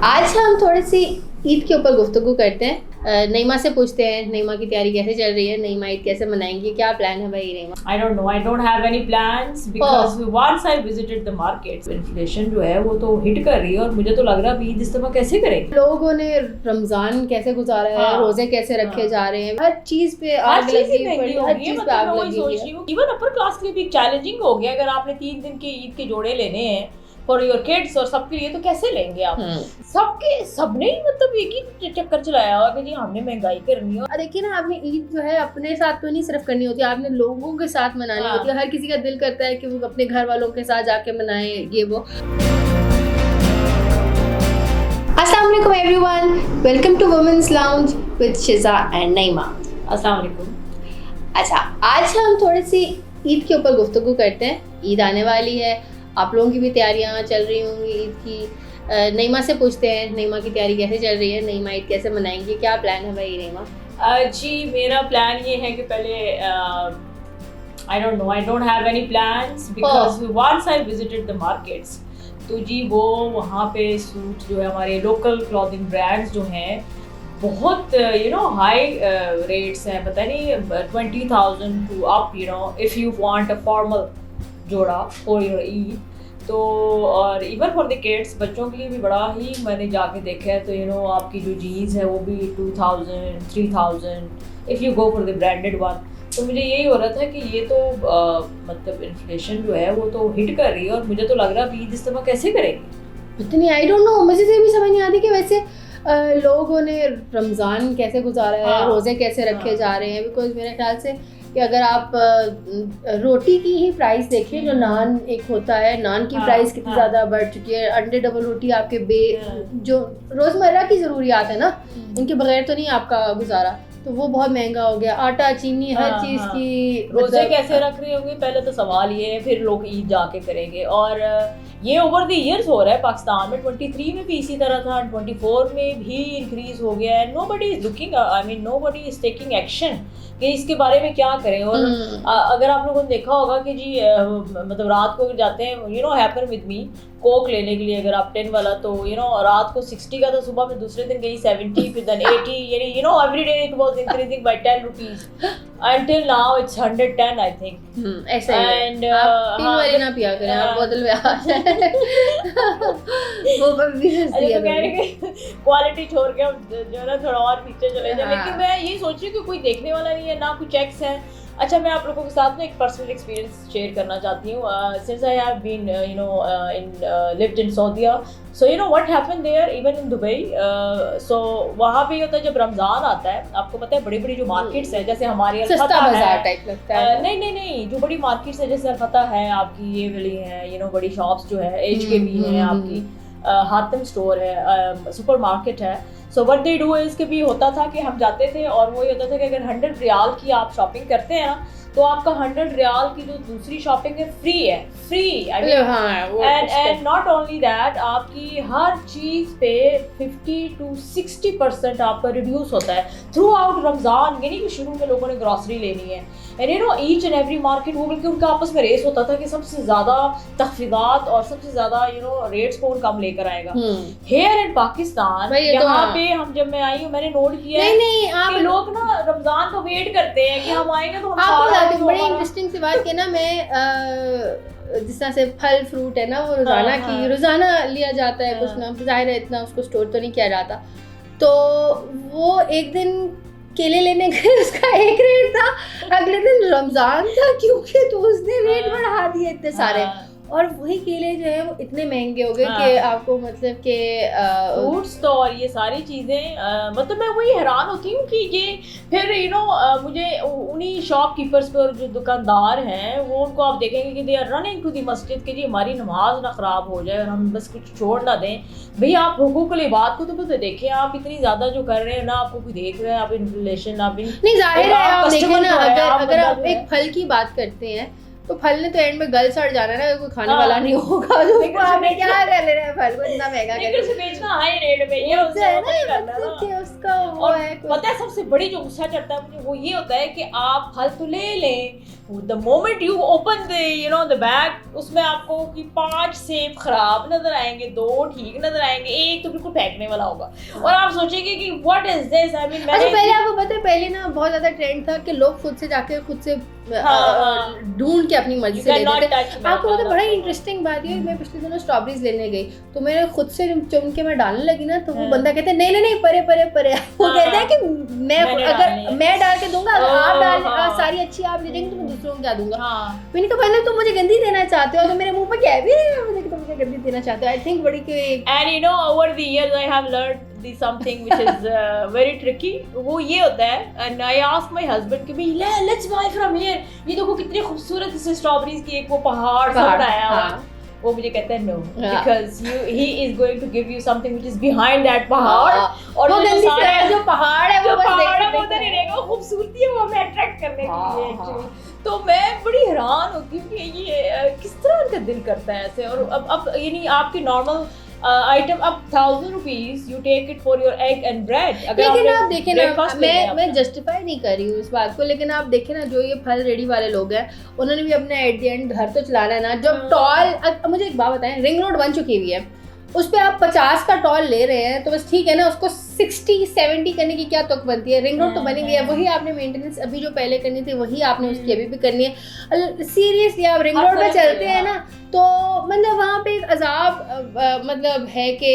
आज हम थोड़ी सी ईद के ऊपर गुफ्तगू करते हैं। नईमा से पूछते हैं नईमा की तैयारी कैसे चल रही है, नईमा ईद कैसे मनाएंगी, क्या प्लान है भाई नईमा? I don't know. I don't have any plans because once I visited the markets, inflation जो है वो तो हिट कर रही है और मुझे तो लग रहा है अभी ईद इस दफा कैसे करेंगे। लोगों ने रमजान कैसे गुजारा है, हाँ, रोजे कैसे रखे जा रहे हैं, हर चीज पे आग लगी पड़ी, हर चीज पे आग लगी हुई है। इवन अपर क्लास के लिए भी चैलेंजिंग हो गया। अगर आपने 3 दिन के ईद के जोड़े लेने हैं फॉर योर किड्स और सबके लिए तो कैसे लेंगे आप? सबने ही मतलब एक ही चक्कर चलाया हुआ कि जी हमने महंगाई करनी है। देखिए ना, आपने ईद जो है अपने साथ तो नहीं सिर्फ करनी होती, आपने लोगों के साथ मनानी होती है। हर किसी का दिल करता है कि वो अपने घर वालों के साथ जाके मनाए ये वो। अस्सलाम वालेकुम everyone, welcome to women's lounge with Shiza and Naeema. अस्सलाम वालेकुम। अच्छा, आज हम थोड़ी सी ईद के ऊपर गुफ्तगू करते हैं। ईद आने वाली है, आप लोगों की भी तैयारियां चल रही होंगी ईद की। नईमा से पूछते हैं नईमा की तैयारी कैसे चल रही है, नईमा ईद कैसे मनाएंगी, क्या प्लान है भाई नईमा? जी मेरा प्लान ये है कि पहले I don't know, I don't have any plans because once I visited the markets तो जी वो वहाँ पे सूट जो है हमारे लोकल क्लॉथिंग ब्रांड्स जो हैं बहुत हाई रेट्स हैं, पता नहीं 20,000 to up if you want a formal जोड़ा फॉर योर ईद। तो और इवन फॉर द किड्स, बच्चों के लिए भी बड़ा ही मैंने जाके देखा है तो आपकी जो जीन्स है वो भी 2,000 3,000 if you go for the branded one. तो मुझे यही हो रहा था कि ये तो मतलब इन्फ्लेशन जो है वो तो हिट कर रही है और मुझे तो लग रहा है ईद इस दफा कैसे करेंगे इतनी आई डोंट नो। मुझे तो ये भी समझ नहीं आती कि वैसे लोगों ने रमज़ान कैसे गुजारा है, रोज़े कैसे रखे जा रहे हैं। बिकॉज मेरे ख्याल से कि अगर आप रोटी की ही प्राइस देखें, जो नान एक होता है, नान की प्राइस कितनी ज़्यादा बढ़ चुकी है। अंडे डबल रोटी आपके जो रोज़मर्रा की ज़रूरियात है ना, इनके बगैर तो नहीं आपका गुजारा, तो वो बहुत महंगा हो गया। आटा चीनी हर चीज़ की। रोज़े कैसे रख रहे होंगे पहले तो सवाल ये है, फिर लोग ईद जाके करेंगे। और ये ओवर द ईयर्स हो रहा है पाकिस्तान में। 23 में भी इसी तरह था, 24 में भी इंक्रीज हो गया है। Nobody is looking, I mean nobody is taking action कि इसके बारे में क्या करें। और अगर आप लोगों ने देखा होगा कि जी मतलब रात को जाते हैं हैपन विद मी कोक लेने के लिए, अगर आप 10 वाला तो रात को 60 का था, सुबह में दूसरे दिन गई 70 फिर देन 80, यानी every day it was increasing by 10 rupees until now it's 110 I think। ऐसा ही है। and आप 3 वाली ना पिया करें, आप बोतल में आ जाए वो भी सस्ती है। क्वालिटी छोड़ के हम जो है ना थोड़ा और पीछे चले जाए। लेकिन मैं यही सोच रही हूँ कि कोई देखने वाला नहीं है, ना कोई चेक्स है। अच्छा, मैं आप लोगों के साथ ना एक पर्सनल एक्सपीरियंस शेयर करना चाहती हूँ। Since I have been lived in Saudia, so what happened there even in Dubai. So वहाँ पे होता है जब रमज़ान आता है, आपको पता है बड़ी बड़ी जो मार्केट्स है, जैसे हमारी सस्ता बाजार टाइप लगता है। नहीं, जो बड़ी मार्केट्स है जैसे अल-फतह है आपकी, ये वाली है बड़ी शॉप्स जो है एज के भी है आपकी, हातिम स्टोर है, सुपर मार्केट है। So what they do is कि भी होता था कि हम जाते थे और वो होता था कि अगर 100 रियाल की आप शॉपिंग करते हैं ना तो आपका 100 रियाल की जो दूसरी शॉपिंग है फ्री है, free. And not only that, आपकी हर चीज़ पे 50 to 60% आपका रिड्यूस होता है थ्रू आउट रमज़ान। यानी कि शुरू में लोगों ने ग्रॉसरी लेनी है and each and every market वो, बल्कि उनका आपस में रेस होता था कि सबसे ज़्यादा तखफीदात और सबसे ज़्यादा रेट्स कौन कम लेकर आएगा। हेयर इन पाकिस्तान यहाँ पे हम जब मैं आई हूँ मैंने नोट किया है कि लोग ना रमज़ान को वेट करते हैं कि हम आएंगे तो हम बड़ी इंटरेस्टिंग सी बात कि ना, मैं जिस तरह से फल फ्रूट है ना वो रोजाना लिया जाता है कुछ ना, जाहिर है इतना उसको स्टोर तो नहीं किया जाता। तो वो एक दिन केले लेने गए, उसका एक रेट था, अगले दिन रमजान था क्योंकि तो उसने रेट बढ़ा दिए इतने सारे। और वही केले जो है वो इतने महंगे हो गए कि आपको मतलब कि फ्रूट्स तो और ये सारी चीज़ें मतलब मैं वही हैरान होती हूँ कि ये फिर मुझे उन्हीं शॉपकीपर्स पर जो दुकानदार हैं वो उनको आप देखेंगे कि they are running to the मस्जिद कि जी हमारी नमाज ना ख़राब हो जाए और हम बस कुछ छोड़ ना दें। भैया आप हुकूकुल इबादत को तो देखें, आप इतनी ज़्यादा जो कर रहे हैं ना आपको कोई देख रहे हैं, आप इन्फ्लेशन आप नहीं, जाहिर है आप देखें ना, अगर आप एक फल की बात करते हैं तो फल ने तो एंड में गल सड़ जाना है ना, कोई खाने वाला नहीं होगा। तो हमें क्या कर ले रहे हैं फल को इतना महंगा करके बेचना हाई रेट में, ये उसका वो है। पता है सबसे बड़ी जो गुस्सा चढ़ता है मुझे वो ये होता है कि आप फल तो ले लें, the moment you open the you know the bag, उसमें आपको कि 5 सेब खराब नजर आएंगे, 2 ठीक नजर आएंगे, एक तो बिल्कुल फेंकने वाला होगा और आप सोचेंगे कि what is this. I mean अच्छा, पहले आपको पता है, पहले ना बहुत ज्यादा ट्रेंड था कि लोग खुद से जाके खुद से ढूंढ के अपनी मर्जी से लेते थे। आपको पता, बड़ा इंटरेस्टिंग बात ये, मैं पिछले दिनों स्ट्रॉबेरीज लेने गई तो मैंने खुद से चुन के मैं डालने लगी ना, तो वो बंदा कहते हैं नहीं परे परे परे। वो कहते हैं कि मैं अगर मैं डाल के दूंगा, अगर आप डाल सारी अच्छी आप ले जाएंगे तो मैं दूसरों को क्या दूंगा। मैंने कहा पहले तुम मुझे गंदी देना चाहते हो तो मेरे मुंह पे कह भी रहे हो मुझे कि तुम मुझे गंदी देना चाहते हो। आई थिंक बड़ी के and you know over the years I have learned the something which is very tricky. वो ये होता है, and I ask my husband कि भाई लेट्स बाय फ्रॉम हियर, ये देखो कितनी खूबसूरत से स्ट्रॉबेरीज की एक वो पहाड़ सा बनाया हुआ। वो मुझे कहता है no, because he is going to give you something which is behind that पहाड़, और वो गंदी से जो पहाड़ है वो बस देखने उधर ही रहेगा, खूबसूरती है वो हमें अट्रैक्ट करने के लिए एक्चुअली। तो मैं बड़ी हैरान होती हूँ कि ये किस तरह उनका दिल करता है ऐसे। और अब यानी आपके नॉर्मल आइटम अब 1000 rupees you take it for your egg and bread. लेकिन आप देखें ना, मैं जस्टिफाई नहीं कर रही हूँ इस बात को, लेकिन आप देखें ना जो ये फल रेडी वाले लोग हैं उन्होंने भी अपने एट द एंड घर तो चलाना है ना। जब टॉल, मुझे एक बात बताएं, रिंग रोड बन चुकी हुई है, उस पर आप 50 का टॉल ले रहे हैं तो बस ठीक है ना, उसको 60-70 करने की क्या तुक बनती है। रिंग रोड तो बनी हुई है, वही आपने मेंटेनेंस अभी जो पहले करनी थी वही आपने उसकी अभी भी करनी है। सीरियसली आप रिंग रोड पे चलते हैं ना तो मतलब वहाँ पे एक अजाब मतलब है कि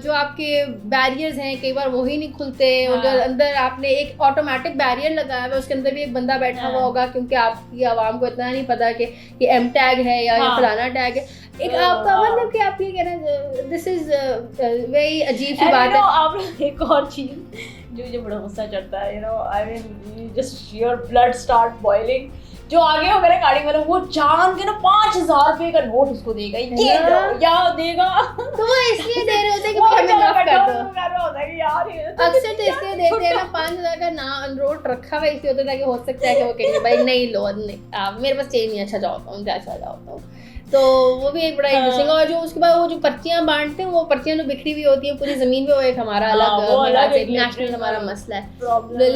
जो आपके बैरियर्स हैं कई बार वही नहीं खुलते। उधर अंदर आपने एक ऑटोमेटिक बैरियर लगाया हुआ है, उसके अंदर भी एक बंदा बैठा हुआ होगा, क्योंकि आपकी आवाम को इतना नहीं पता कि ये एम टैग है या फलाना टैग है। एक आपका मतलब कि आप ये कहना, दिस इज वेरी अजीब सी बात है। आप एक और चीज जो मुझे बड़ा गुस्सा चढ़ता है, you know I mean just your blood start boiling. जो आगे होगा ना गाड़ी वाला, वो जान के ना 5000 रुपए का नोट उसको देगा, ये या देगा तो वो इसलिए दे रहे होते हैं कि हमें माफ कर दो यार। अक्सर तो इसलिए देते हैं ना 5000 का ना नोट रखा हुआ इसलिए होता है कि हो सकता है कि वो कहेंगे भाई नहीं लो, नहीं मेरे पास चाहिए नहीं, अच्छा जाओ जाओ। तो वो भी एक बड़ा इंटरेस्टिंग। और जो उसके बाद वो जो पर्चियां बांटते हैं, वो पर्चियां जो बिखरी हुई होती हैं पूरी जमीन पे, वो एक हमारा अलग नेशनल हमारा मसला है।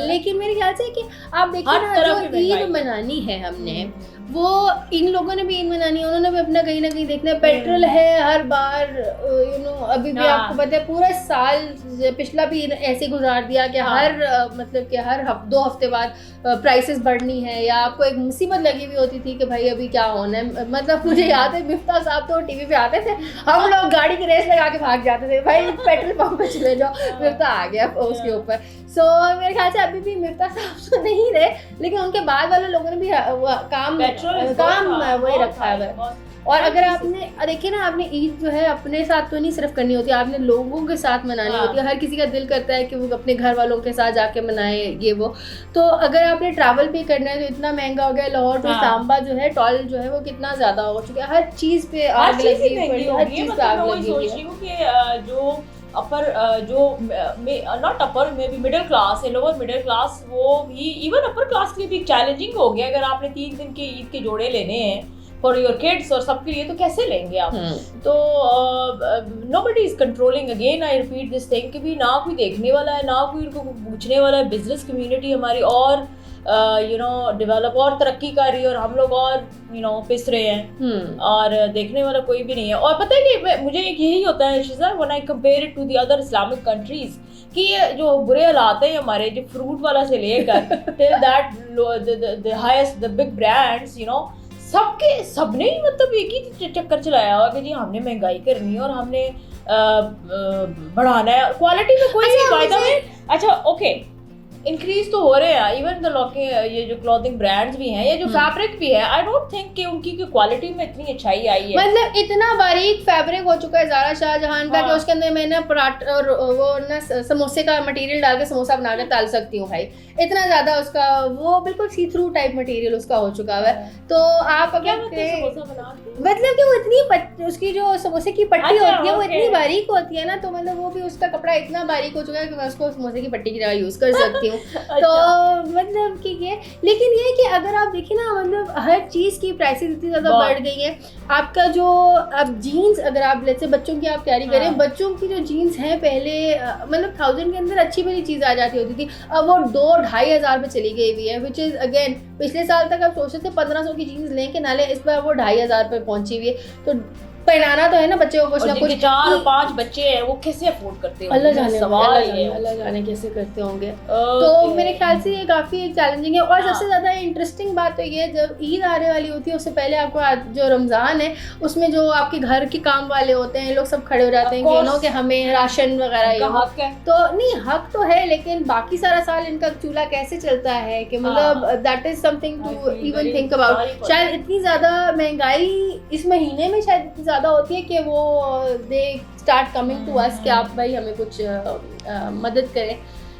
लेकिन मेरे ख्याल से कि आप देखिए ना, जो ईद मनानी है हमने, वो इन लोगों ने भी ईद मनानी है, उन्होंने भी अपना कहीं ना कहीं देखना है। पेट्रोल है हर बार, यू नो अभी भी आपको पता है पूरा साल पिछला भी ऐसे गुजार दिया कि हर मतलब कि हर 2 हफ्ते बाद प्राइसेस बढ़नी है, या आपको एक मुसीबत लगी हुई होती थी कि भाई अभी क्या होना है। मतलब मुझे याद है मिफ्ता साहब तो टीवी पे आते थे, हम लोग गाड़ी की रेस लगा के भाग जाते थे, भाई पेट्रोल पंप पे चले जाओ, मिफ्ता आ गया उसके ऊपर। सो मेरे ख्याल से अभी भी मिफ्ता साहब तो नहीं रहे, लेकिन उनके बाद वाले लोगों ने भी काम वही रखा है। और अगर आपने देखिए ना, आपने ईद जो है अपने साथ तो नहीं सिर्फ करनी होती, आपने लोगों के साथ मनानी होती है। हर किसी का दिल करता है कि वो अपने घर वालों के साथ जाके मनाए ये वो। तो अगर आपने ट्रैवल भी करना है तो इतना महंगा हो गया, लाहौर टू सांबा जो है टॉल जो है वो कितना ज्यादा हो चुका है, हर चीज पे आग लगी पड़ी, हर चीज पे आग लगी है। जो अपर जो not upper may be middle class है, लोअर मिडिल क्लास, वो भी इवन अपर क्लास के लिए भी चैलेंजिंग हो गया। अगर आपने 3 दिन के ईद के जोड़े लेने हैं फॉर योर किड्स और सबके लिए, तो कैसे लेंगे आप? तो nobody is controlling, again I repeat this thing कि भी ना कोई देखने वाला है, ना कोई उनको पूछने वाला है। बिजनेस कम्युनिटी हमारी और यू नो डेवलप और तरक्की कर रही है, और हम लोग और यू नो पिस रहे हैं, और देखने वाला कोई भी नहीं है। और पता है कि मुझे एक यही होता है शिजा, when I compare it to the other Islamic countries, कि जो बुरे हालात हैं हमारे, जो फ्रूट वाला से लेकर till that the highest the big brands, you know सबने ही मतलब एक ही चक्कर चलाया हुआ कि जी हमने महंगाई करनी है और हमने बढ़ाना है। क्वालिटी में कोई नहीं फायदा है। अच्छा ओके, इंक्रीज तो हो रहे हैं, इवन द ये जो क्लॉथिंग ब्रांड्स भी हैं, ये जो फैब्रिक भी है, आई डोंट थिंक कि उनकी क्वालिटी में इतनी अच्छाई आई है। मतलब इतना बारीक फैब्रिक हो चुका है ज़ारा शाहजहान का कि उसके अंदर मैंने पराठा और वो ना समोसे का मटेरियल डाल के समोसा बना के तल सकती हूँ भाई, इतना ज़्यादा उसका वो बिल्कुल सी थ्रू टाइप मटेरियल उसका हो चुका है। तो आप अगर मतलब कि वो इतनी उसकी जो समोसे की पट्टी होती है वो इतनी बारीक होती है ना, तो मतलब वो भी उसका कपड़ा इतना बारीक हो चुका है कि मैं उसको समोसे की पट्टी की तरह यूज़ कर सकती हूँ। हूँ। तो मतलब कि ये, लेकिन ये कि अगर आप देखें ना, मतलब हर चीज़ की प्राइसेस इतनी ज़्यादा बढ़ गई हैं। आपका जो अब जीन्स, अगर आप जैसे बच्चों की आप कैरी करें, बच्चों की जो जीन्स हैं पहले मतलब 1000 के अंदर अच्छी वाली चीज़ आ जाती होती थी, अब वो 2-2.5 हज़ार पे चली गई हुई है, विच इज़ अगेन पिछले साल तक आप सोचते थे 1500 की जीन्स लें कि ना लें, इस बार वो 2.5 हज़ार पे पहुंची हुई है। तो पहनाना तो है ना बच्चे को कुछ ना कुछ। 4 और 5 बच्चे हैं, वो कैसे अफोर्ड करते होंगे? अल्लाह जाने, सवाल ये अल्लाह जाने कैसे करते होंगे। तो मेरे ख्याल से ये काफ़ी चैलेंजिंग है। और सबसे ज़्यादा इंटरेस्टिंग बात तो ये, जब ईद आने वाली होती है उससे पहले आपको जो रमज़ान है उसमें जो आपके घर के काम वाले होते हैं, लोग सब खड़े हो जाते हैं कि यू नो कि हमें राशन वगैरह ये हक है। तो नहीं, हक तो है, लेकिन बाकी सारा साल इनका चूल्हा कैसे चलता है कि मतलब that is something to even think about. शायद इतनी ज़्यादा महंगाई इस महीने में शायद इतनी ज़्यादा होती है कि वो they start coming to us कि आप भाई हमें कुछ मदद करें।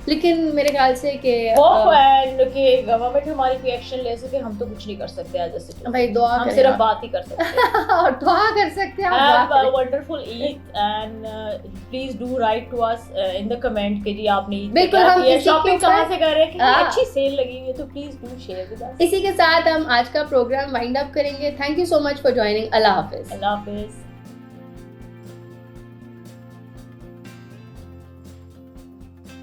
लेकिन मेरे ख्याल से कि गवर्नमेंट हमारी कोई एक्शन ले सके, हम तो कुछ नहीं कर सकते एज अ सिटीजन। भाई दुआ हम सिर्फ बात ही कर सकते हैं और दुआ कर सकते हैं। Have a wonderful Eid and please do write to us in the comment कि जी आपने ईद बिल्कुल, हम ये शॉपिंग कहां से कर रहे हैं, हाँ। अच्छी सेल लगी हुई है तो please do share with us. इसी के साथ हम आज का प्रोग्राम वाइंड अप करेंगे। Thank you so much for joining. Allah Hafiz. Allah Hafiz.